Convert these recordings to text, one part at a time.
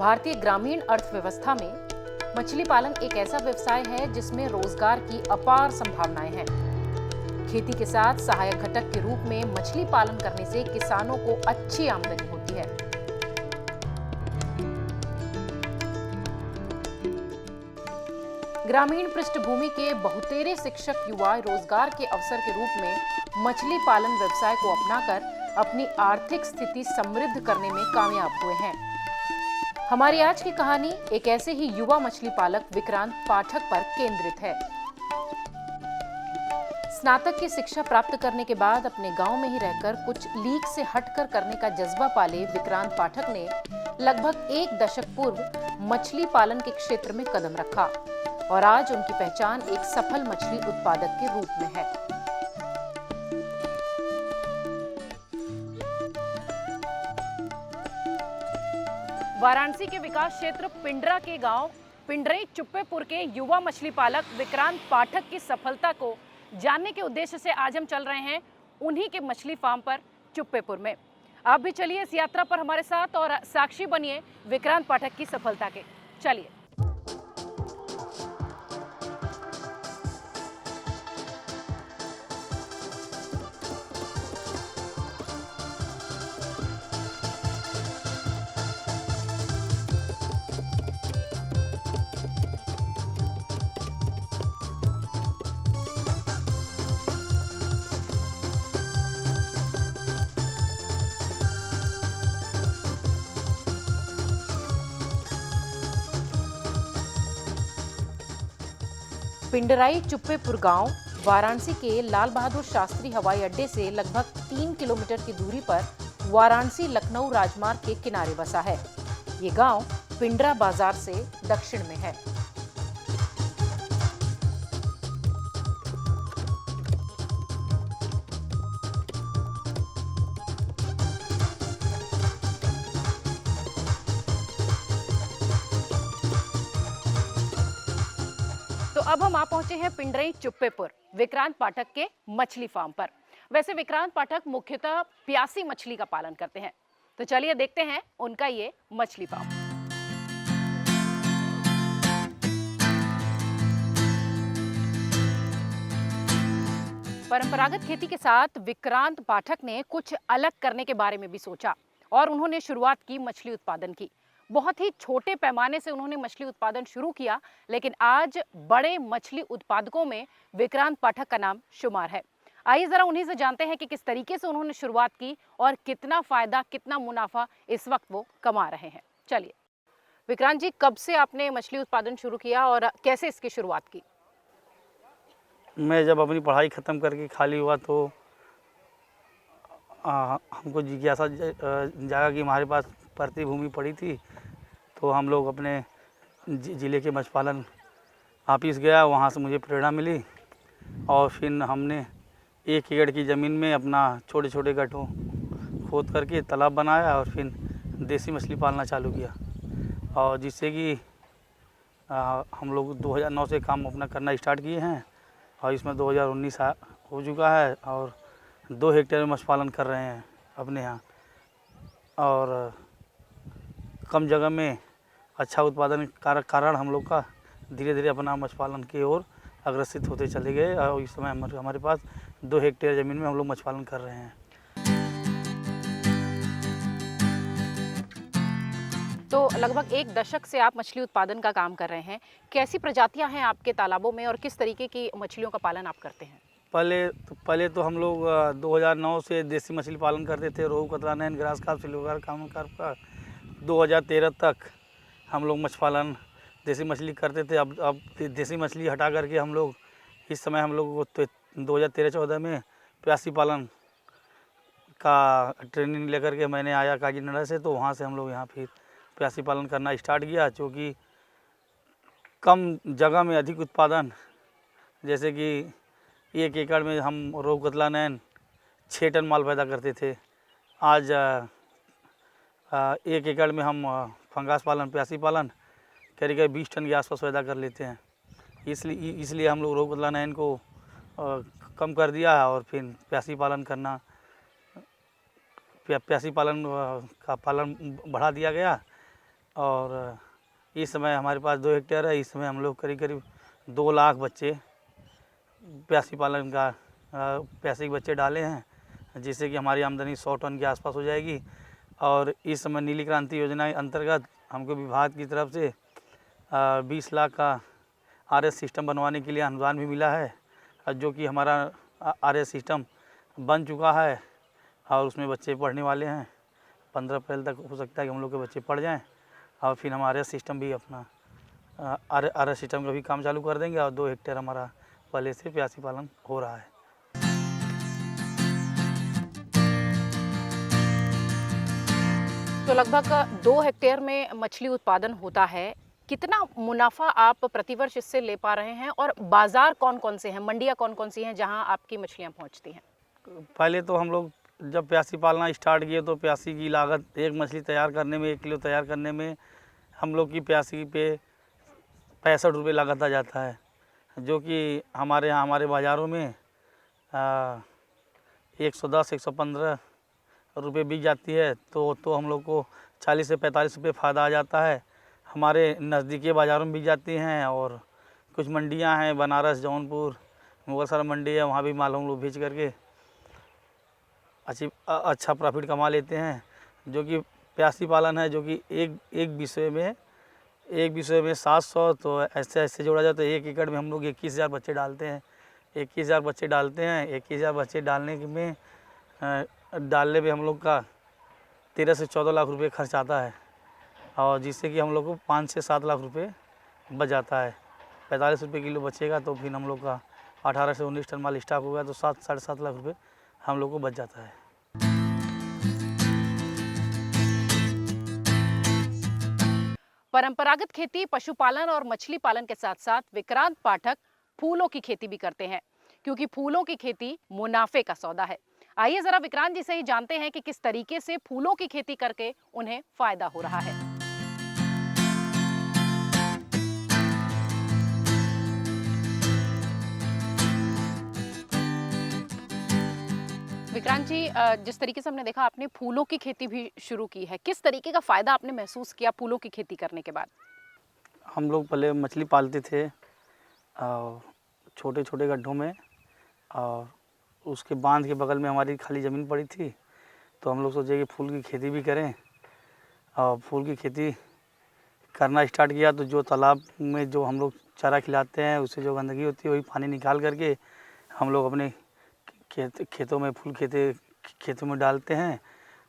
भारतीय ग्रामीण अर्थव्यवस्था में मछली पालन एक ऐसा व्यवसाय है जिसमें रोजगार की अपार संभावनाएं हैं। खेती के साथ सहायक घटक के रूप में मछली पालन करने से किसानों को अच्छी आमदनी होती है। ग्रामीण पृष्ठभूमि के बहुतेरे शिक्षक युवा रोजगार के अवसर के रूप में मछली पालन व्यवसाय को अपनाकर अपनी आर्थिक स्थिति समृद्ध करने में कामयाब हुए हैं। हमारी आज की कहानी एक ऐसे ही युवा मछली पालक विक्रांत पाठक पर केंद्रित है। स्नातक की शिक्षा प्राप्त करने के बाद अपने गांव में ही रहकर कुछ लीक से हटकर करने का जज्बा पाले विक्रांत पाठक ने लगभग एक दशक पूर्व मछली पालन के क्षेत्र में कदम रखा और आज उनकी पहचान एक सफल मछली उत्पादक के रूप में है। वाराणसी के विकास क्षेत्र पिंडरा के गांव पिंडरई चुप्पेपुर के युवा मछली पालक विक्रांत पाठक की सफलता को जानने के उद्देश्य से आज हम चल रहे हैं उन्हीं के मछली फार्म पर चुप्पेपुर में। आप भी चलिए इस यात्रा पर हमारे साथ और साक्षी बनिए विक्रांत पाठक की सफलता के। चलिए। पिंडराई चुप्पेपुर गांव वाराणसी के लाल बहादुर शास्त्री हवाई अड्डे से लगभग 3 किलोमीटर की दूरी पर वाराणसी लखनऊ राजमार्ग के किनारे बसा है। ये गांव पिंडरा बाजार से दक्षिण में है। तो अब हम आ पहुंचे हैं पिंडरई चुप्पेपुर विक्रांत पाठक के मछली फार्म पर। वैसे विक्रांत पाठक मुख्यतः प्यासी मछली का पालन करते हैं, तो चलिए देखते हैं उनका ये मछली फार्म। परंपरागत खेती के साथ विक्रांत पाठक ने कुछ अलग करने के बारे में भी सोचा और उन्होंने शुरुआत की मछली उत्पादन की। बहुत ही छोटे पैमाने से उन्होंने मछली उत्पादन शुरू किया, लेकिन आज बड़े मछली उत्पादकों में विक्रांत पाठक का नाम शुमार है। आइए जरा उन्हीं से जानते हैं कि किस तरीके से उन्होंने शुरुआत की और कितना फायदा, कितना मुनाफा इस वक्त वो कमा रहे हैं। चलिए विक्रांत जी, कब से आपने मछली उत्पादन शुरू किया और कैसे इसकी शुरुआत की? मैं जब अपनी पढ़ाई ख़त्म करके खाली हुआ तो हमको जिज्ञासा जागा कि हमारे पास प्रतिभूमि पड़ी थी, तो हम लोग अपने ज़िले के मछली पालन ऑफिस गया, वहाँ से मुझे प्रेरणा मिली और फिर हमने 1 एकड़ की ज़मीन में अपना छोटे छोटे गड्ढों खोद करके तालाब बनाया और फिर देसी मछली पालना चालू किया। और जिससे कि हम लोग 2009 से काम अपना करना स्टार्ट किए हैं और इसमें 2019 हो चुका है और 2 हेक्टेयर में मछली पालन कर रहे हैं अपने यहाँ और कम जगह में अच्छा उत्पादन कारण हम लोग का धीरे धीरे अपना मछली पालन की ओर अग्रसित होते चले गए और इस समय हमारे पास 2 हेक्टेयर ज़मीन में हम लोग मछली पालन कर रहे हैं। तो लगभग एक दशक से आप मछली उत्पादन का काम कर रहे हैं। कैसी प्रजातियां हैं आपके तालाबों में और किस तरीके की मछलियों का पालन आप करते हैं? पहले तो हम लोग 2009 से देसी मछली पालन करते थे, रोहू, कतला, नैन, ग्रास कार्प, सिल्वर कार्प का। 2013 तक हम लोग मछली पालन देसी मछली करते थे। अब देसी मछली हटा करके हम लोग इस समय हम लोग 2013-14 में प्यासी पालन का ट्रेनिंग लेकर के मैंने आया काकीनाडा से, तो वहाँ से हम लोग यहाँ फिर प्यासी पालन करना स्टार्ट किया, क्योंकि कम जगह में अधिक उत्पादन। जैसे कि 1 एकड़ में हम रोहू, कतला, नैन 6 टन माल पैदा करते थे, आज 1 एकड़ में हम फंगास पालन, प्यासी पालन करीब 20 टन के आसपास पैदा कर लेते हैं। इसलिए हम लोग रोहू, कतला, नैन को कम कर दिया है और फिर प्यासी पालन करना प्यासी पालन का पालन बढ़ा दिया गया और इस समय हमारे पास 2 हेक्टेयर है। इस समय हम लोग करीब करीब 2 लाख बच्चे प्यासी पालन का प्यासी के बच्चे डाले हैं, जिससे कि हमारी आमदनी 100 टन के आसपास हो जाएगी। और इस समय नीली क्रांति योजना के अंतर्गत हमको विभाग की तरफ से 20 लाख का RS सिस्टम बनवाने के लिए अनुदान भी मिला है, जो कि हमारा RS सिस्टम बन चुका है और उसमें बच्चे पढ़ने वाले हैं। 15 अप्रैल तक हो सकता है कि हम लोग के बच्चे पढ़ जाएं और फिर हम RS सिस्टम भी अपना RS सिस्टम का भी काम चालू कर देंगे और 2 हेक्टेयर हमारा पहले से प्यासी पालन हो रहा है। तो लगभग 2 हेक्टेयर में मछली उत्पादन होता है। कितना मुनाफा आप प्रतिवर्ष इससे ले पा रहे हैं और बाजार कौन-कौन से हैं, मंडियाँ कौन-कौन सी हैं जहां आपकी मछलियां पहुंचती हैं? पहले तो हम लोग जब प्यासी पालना स्टार्ट किए तो प्यासी की लागत एक मछली तैयार करने में 1 किलो तैयार करने में हम लोग की प्यासी पे 65 रुपये लागत आ जाता है, जो कि हमारे यहाँ हमारे बाज़ारों में 110-115 रुपये बिक जाती है। तो हम लोग को 40 से 45 रुपये फ़ायदा आ जाता है। हमारे नज़दीकी बाज़ारों में बिक जाती हैं और कुछ मंडियां हैं, बनारस, जौनपुर, मुगलसराय मंडी है, वहाँ भी माल हम लोग बेच करके अच्छा प्रॉफिट कमा लेते हैं। जो कि प्यासी पालन है, जो कि एक विषय में 700, तो ऐसे जोड़ा जाए तो 1 एकड़ में हम लोग 21,000 बच्चे डालते हैं। 21,000 बच्चे डालते हैं। 21,000 बच्चे डालने में हम लोग का 13 से 14 लाख रुपये खर्च आता है और जिससे कि हम लोग को 5 से 7 लाख रुपये बच जाता है। 45 रुपये किलो बचेगा तो फिर हम लोग का 18 से 19 टन माल स्टॉक होगा तो 7-7.5 लाख रुपये हम लोग को बच जाता है। परंपरागत खेती, पशुपालन और मछली पालन के साथ साथ विक्रांत पाठक फूलों की खेती भी करते हैं, क्योंकि फूलों की खेती मुनाफे का सौदा है। आइए जरा विक्रांत जी से ही जानते हैं कि किस तरीके से फूलों की खेती करके उन्हें फायदा हो रहा है। विक्रांत जी, जिस तरीके से हमने देखा आपने फूलों की खेती भी शुरू की है, किस तरीके का फायदा आपने महसूस किया फूलों की खेती करने के बाद? हम लोग पहले मछली पालते थे और छोटे छोटे गड्ढों में, और उसके बांध के बगल में हमारी खाली ज़मीन पड़ी थी, तो हम लोग सोचे कि फूल की खेती भी करें। और फूल की खेती करना स्टार्ट किया तो जो तालाब में जो हम लोग चारा खिलाते हैं उससे जो गंदगी होती है वही पानी निकाल करके हम लोग अपने खेतों में खेतों में डालते हैं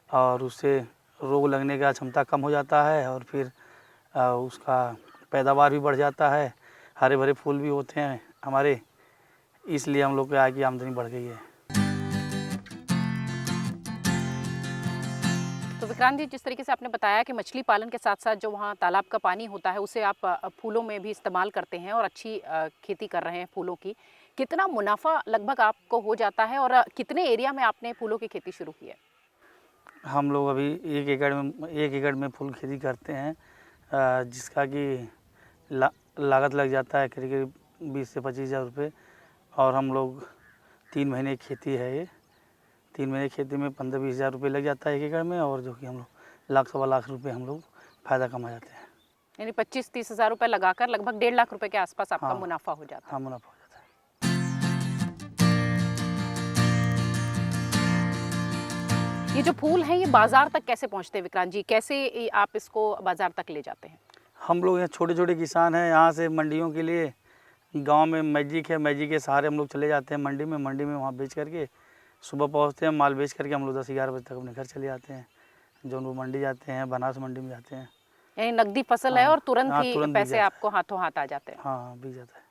और उससे रोग लगने का क्षमता कम हो जाता है और फिर उसका पैदावार भी बढ़ जाता है। हरे भरे फूल भी होते हैं हमारे, इसलिए हम लोग के आय की आमदनी बढ़ गई है। तो विक्रांत जी, जिस तरीके से आपने बताया कि मछली पालन के साथ साथ जो वहाँ तालाब का पानी होता है उसे आप फूलों में भी इस्तेमाल करते हैं और अच्छी खेती कर रहे हैं फूलों की, कितना मुनाफा लगभग आपको हो जाता है और कितने एरिया में आपने फूलों की खेती शुरू की है? हम लोग अभी 1 एकड़ में फूल खेती करते हैं, जिसका कि लागत लग जाता है करीब करीब 20 से 25,000 रुपये। और हम लोग 3 महीने की खेती है ये, 3 महीने की खेती में 15-20 हज़ार रुपये लग जाता है 1 एकड़ में, और जो कि हम लोग लाख सवा लाख रुपये हम लोग फ़ायदा कमा जाते हैं। यानी 25-30 हज़ार रुपये लगाकर लगभग 1.5 लाख रुपए के आसपास आपका मुनाफा हो जाता है। हाँ, मुनाफा हो जाता है। ये जो फूल हैं ये बाजार तक कैसे पहुंचते हैं विक्रांत जी? कैसे आप इसको बाजार तक ले जाते हैं? हम लोग यहाँ छोटे छोटे किसान हैं, यहाँ से मंडियों के लिए गांव में मैजिक है, मैजिक के सहारे हम लोग चले जाते हैं मंडी में वहाँ बेच करके सुबह पहुँचते हैं, माल बेच करके हम लोग 10-11 बजे तक अपने घर चले जाते हैं। जौनपुर मंडी जाते हैं, बनारस मंडी में जाते हैं। यानी नकदी फसल है और तुरंत ही तुरंत पैसे आपको हाथों हाथ आ जाते हैं। हाँ, बिक जाता है।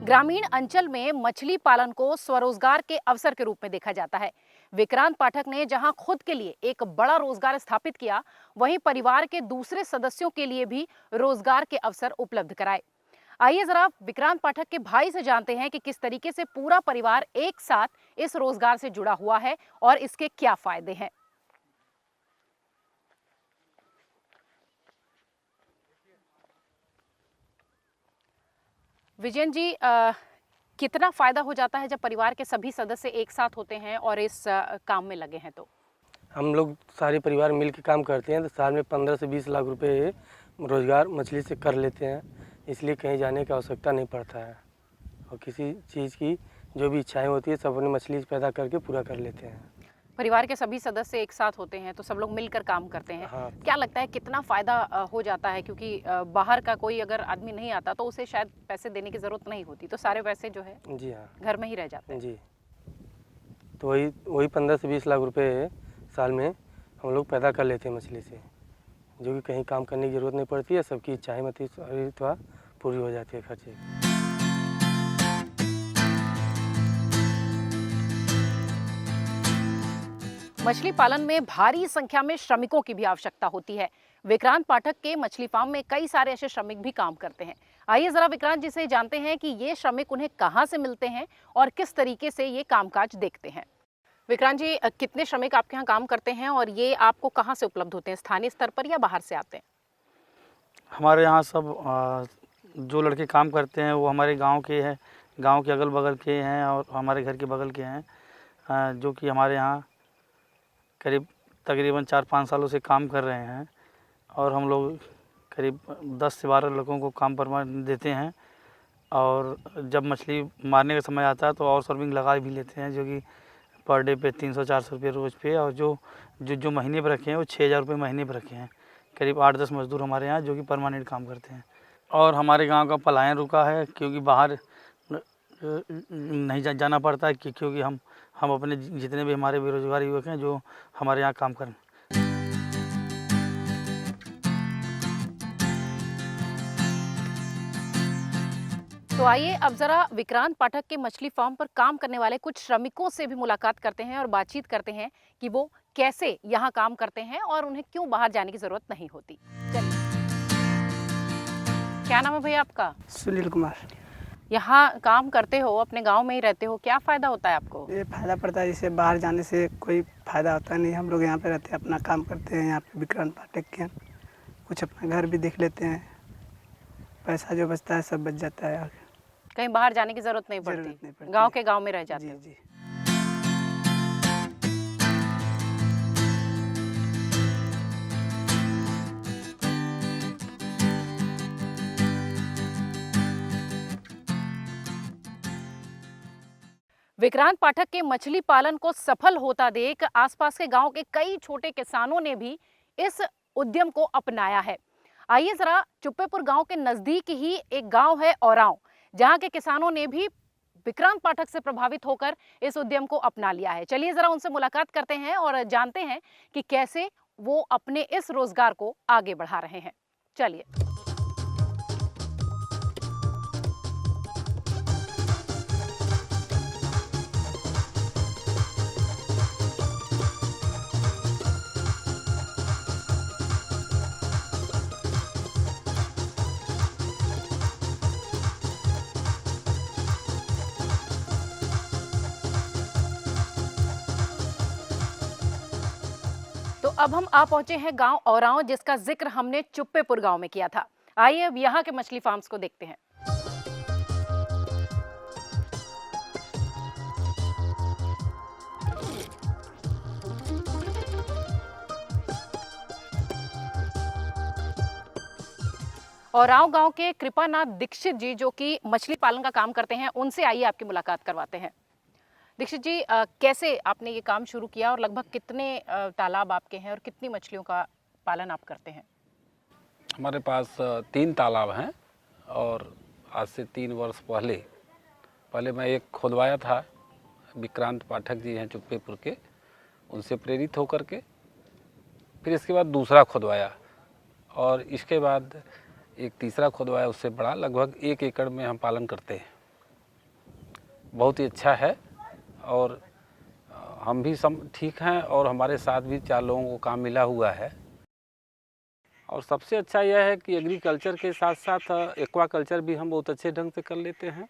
ग्रामीण अंचल में मछली पालन को स्वरोजगार के अवसर के रूप में देखा जाता है। विक्रांत पाठक ने जहां खुद के लिए एक बड़ा रोजगार स्थापित किया, वहीं परिवार के दूसरे सदस्यों के लिए भी रोजगार के अवसर उपलब्ध कराए। आइए जरा विक्रांत पाठक के भाई से जानते हैं कि किस तरीके से पूरा परिवार एक साथ इस रोजगार से जुड़ा हुआ है और इसके क्या फायदे हैं। विजयन जी, कितना फ़ायदा हो जाता है जब परिवार के सभी सदस्य एक साथ होते हैं और इस काम में लगे हैं तो? हम लोग सारे परिवार मिल के काम करते हैं तो साल में 15 से 20 लाख रुपए रोज़गार मछली से कर लेते हैं, इसलिए कहीं जाने की आवश्यकता नहीं पड़ता है। और किसी चीज़ की जो भी इच्छाएं होती है सब अपनी मछली पैदा करके पूरा कर लेते हैं। परिवार के सभी सदस्य एक साथ होते हैं तो सब लोग मिलकर काम करते हैं। हाँ। क्या लगता है कितना फ़ायदा हो जाता है? क्योंकि बाहर का कोई अगर आदमी नहीं आता तो उसे शायद पैसे देने की ज़रूरत नहीं होती, तो सारे पैसे जो है जी हाँ। घर में ही रह जाते हैं। जी, तो वही 15 से 20 लाख रुपए साल में हम लोग पैदा कर लेते हैं मछली से, जो कि कहीं काम करने की ज़रूरत नहीं पड़ती है, सबकी इच्छाएं थोड़ा पूरी हो जाती है खर्चे। मछली पालन में भारी संख्या में श्रमिकों की भी आवश्यकता होती है। विक्रांत पाठक के मछली फार्म में कई सारे ऐसे श्रमिक भी काम करते हैं। आइए जरा विक्रांत जी से जानते हैं कि ये श्रमिक उन्हें कहाँ से मिलते हैं और किस तरीके से ये कामकाज देखते हैं। विक्रांत जी, कितने श्रमिक आपके यहाँ काम करते हैं और ये आपको कहाँ से उपलब्ध होते हैं, स्थानीय स्तर पर या बाहर से आते हैं? हमारे यहाँ सब जो लड़के काम करते हैं वो हमारे गांव के हैं, गांव के अगल बगल के हैं और हमारे घर के बगल के हैं, जो कि हमारे यहाँ करीब तकरीबन 4-5 सालों से काम कर रहे हैं। और हम लोग करीब 10 से 12 लोगों को काम परमानेंट देते हैं। और जब मछली मारने का समय आता है तो और सर्विंग लगा भी लेते हैं, जो कि पर डे पे 300-400 रुपये रोज़ पे। और जो महीने पर रखे हैं वो 6000 रुपये महीने पर रखे हैं। करीब 8-10 मज़दूर हमारे यहाँ जो कि परमानेंट काम करते हैं। और हमारे गांव का पलायन रुका है, क्योंकि बाहर नहीं जाना पड़ता है, क्योंकि हम अपने जितने भी हमारे बेरोजगार युवक हैं जो हमारे यहाँ काम करें। तो आइए अब जरा विक्रांत पाठक के मछली फार्म पर काम करने वाले कुछ श्रमिकों से भी मुलाकात करते हैं और बातचीत करते हैं कि वो कैसे यहाँ काम करते हैं और उन्हें क्यों बाहर जाने की जरूरत नहीं होती। चलिए, क्या नाम है भैया आपका? सुनील कुमार। यहाँ काम करते हो, अपने गांव में ही रहते हो, क्या फायदा होता है आपको? ये फ़ायदा पड़ता है, जैसे बाहर जाने से कोई फ़ायदा होता नहीं। हम लोग यहाँ पे रहते हैं, अपना काम करते हैं यहाँ पे विक्रांत पाठक के। कुछ अपना घर भी देख लेते हैं, पैसा जो बचता है सब बच जाता है। कहीं बाहर जाने की जरूरत नहीं ज़रूरत नहीं पड़ती, पड़ती। गांव के गांव में रह जाते जी हो। जी। विक्रांत पाठक के मछली पालन को सफल होता देख आसपास के गांव के कई छोटे किसानों ने भी इस उद्यम को अपनाया है। आइए जरा चुप्पेपुर गांव के नजदीक ही एक गांव है औरांव, जहां के किसानों ने भी विक्रांत पाठक से प्रभावित होकर इस उद्यम को अपना लिया है। चलिए जरा उनसे मुलाकात करते हैं और जानते हैं कि कैसे वो अपने इस रोजगार को आगे बढ़ा रहे हैं। चलिए। तो अब हम आ पहुंचे हैं गांव औरांव, जिसका जिक्र हमने चुप्पेपुर गांव में किया था। आइए अब यहाँ के मछली फार्म्स को देखते हैं। औरांव गांव के कृपानाथ दीक्षित जी, जो कि मछली पालन का काम करते हैं, उनसे आइए आपकी मुलाकात करवाते हैं। दीक्षित जी, कैसे आपने ये काम शुरू किया और लगभग कितने तालाब आपके हैं और कितनी मछलियों का पालन आप करते हैं? हमारे पास 3 तालाब हैं और आज से 3 वर्ष पहले मैं एक खुदवाया था। विक्रांत पाठक जी हैं चुप्पेपुर के, उनसे प्रेरित होकर के फिर इसके बाद दूसरा खुदवाया और इसके बाद एक तीसरा खुदवाया, उससे बड़ा। लगभग 1 एकड़ में हम पालन करते हैं। बहुत ही अच्छा है और हम भी सब ठीक हैं और हमारे साथ भी 4 लोगों को काम मिला हुआ है। और सबसे अच्छा यह है कि एग्रीकल्चर के साथ साथ एक्वाकल्चर भी हम बहुत अच्छे ढंग से कर लेते हैं।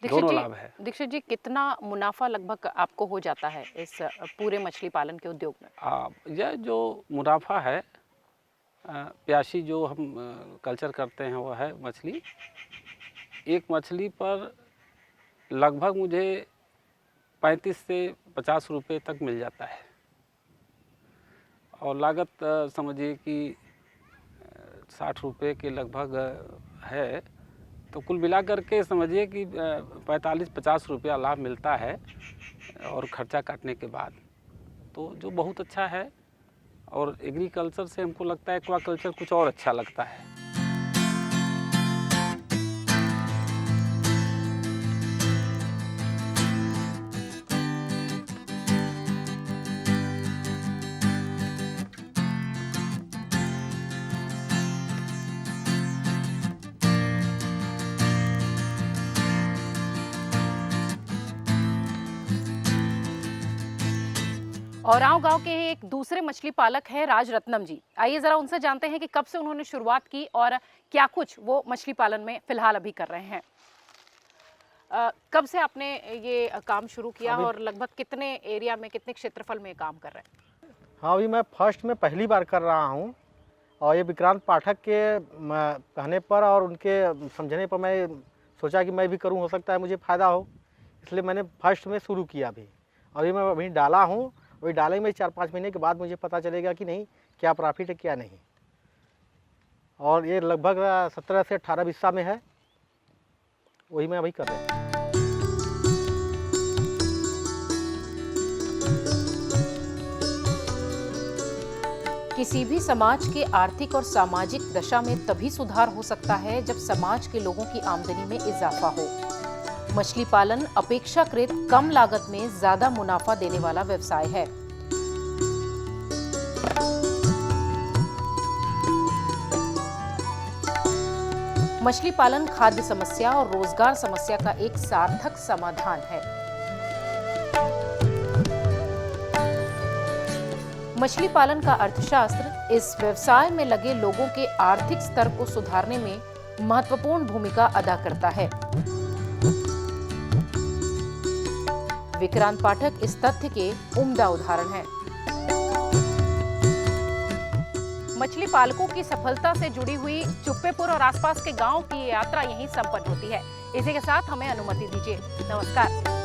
दोनों लाभ है। दीक्षित जी, कितना मुनाफा लगभग आपको हो जाता है इस पूरे मछली पालन के उद्योग में? यह जो मुनाफा है, प्यासी जो हम कल्चर करते हैं वो है मछली। एक मछली पर लगभग मुझे 35 से 50 रुपये तक मिल जाता है और लागत समझिए कि 60 रुपये के लगभग है। तो कुल मिलाकर के समझिए कि 45-50 रुपया लाभ मिलता है और ख़र्चा काटने के बाद, तो जो बहुत अच्छा है। और एग्रीकल्चर से हमको लगता है एक्वाकल्चर कुछ और अच्छा लगता है। औरांव गांव के एक दूसरे मछली पालक हैं राज रत्नम जी। आइए जरा उनसे जानते हैं कि कब से उन्होंने शुरुआत की और क्या कुछ वो मछली पालन में फिलहाल अभी कर रहे हैं। कब से आपने ये काम शुरू किया और लगभग कितने एरिया में, कितने क्षेत्रफल में काम कर रहे हैं? हाँ, अभी मैं फर्स्ट में पहली बार कर रहा हूँ और ये विक्रांत पाठक के कहने पर और उनके समझने पर मैं सोचा कि मैं भी करूँ, हो सकता है मुझे फ़ायदा हो, इसलिए मैंने फर्स्ट में शुरू किया। अभी मैं अभी डाला हूँ, वही डाले में 4-5 महीने के बाद मुझे पता चलेगा कि नहीं क्या प्रॉफिट है क्या नहीं। और ये लगभग 17 से 18 बिस्सा में है, वही मैं अभी कर रहा हूँ। किसी भी समाज के आर्थिक और सामाजिक दशा में तभी सुधार हो सकता है जब समाज के लोगों की आमदनी में इजाफा हो। मछली पालन अपेक्षाकृत कम लागत में ज्यादा मुनाफा देने वाला व्यवसाय है। मछली पालन खाद्य समस्या और रोजगार समस्या का एक सार्थक समाधान है। मछली पालन का अर्थशास्त्र इस व्यवसाय में लगे लोगों के आर्थिक स्तर को सुधारने में महत्वपूर्ण भूमिका अदा करता है। विक्रांत पाठक इस तथ्य के उम्दा उदाहरण हैं। मछली पालकों की सफलता से जुड़ी हुई चुप्पेपुर और आसपास के गांव की यात्रा यहीं संपन्न होती है। इसी के साथ हमें अनुमति दीजिए। नमस्कार।